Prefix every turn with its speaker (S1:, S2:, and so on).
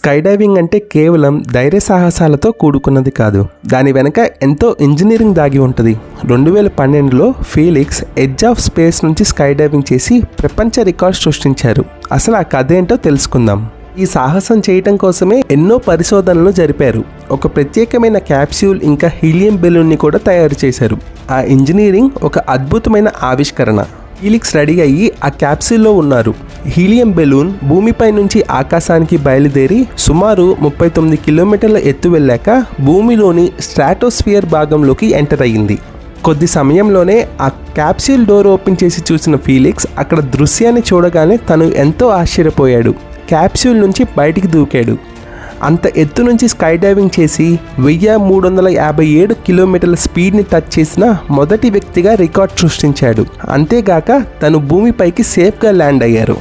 S1: Sky diving అంటే కేవలం ధైర్య సాహసాలతో కూడుకున్నది కాదు, దాని వెనక ఎంతో ఇంజనీరింగ్ దాగి ఉంటుంది. 2012లో ఫీలిక్స్ ఎడ్జ్ ఆఫ్ స్పేస్ నుంచి స్కై డైవింగ్ చేసి ప్రపంచ రికార్డ్ సృష్టించారు. అసలు ఆ కథ ఏంటో తెలుసుకుందాం. ఈ సాహసం చేయటం కోసమే ఎన్నో పరిశోధనలు జరిపారు. ఒక ప్రత్యేకమైన క్యాప్స్యూల్ ఇంకా హీలియం బెలూన్ని కూడా తయారు చేశారు. ఆ ఇంజనీరింగ్ ఒక అద్భుతమైన ఆవిష్కరణ. ఫీలిక్స్ రెడీ అయ్యి ఆ క్యాప్సూల్లో ఉన్నారు. హీలియం బెలూన్ భూమిపై నుంచి ఆకాశానికి బయలుదేరి సుమారు 39 కిలోమీటర్ల ఎత్తు వెళ్ళాక భూమిలోని స్ట్రాటోస్ఫియర్ భాగంలోకి ఎంటర్ అయ్యింది. కొద్ది సమయంలోనే ఆ క్యాప్సూల్ డోర్ ఓపెన్ చేసి చూసిన ఫీలిక్స్ అక్కడ దృశ్యాన్ని చూడగానే తను ఎంతో ఆశ్చర్యపోయాడు. క్యాప్సూల్ నుంచి బయటికి దూకాడు. అంత ఎత్తు నుంచి స్కై డైవింగ్ చేసి 1357 కిలోమీటర్ల స్పీడ్ని టచ్ చేసిన మొదటి వ్యక్తిగా రికార్డ్ సృష్టించాడు. అంతేగాక తను భూమిపైకి సేఫ్గా ల్యాండ్ అయ్యారు.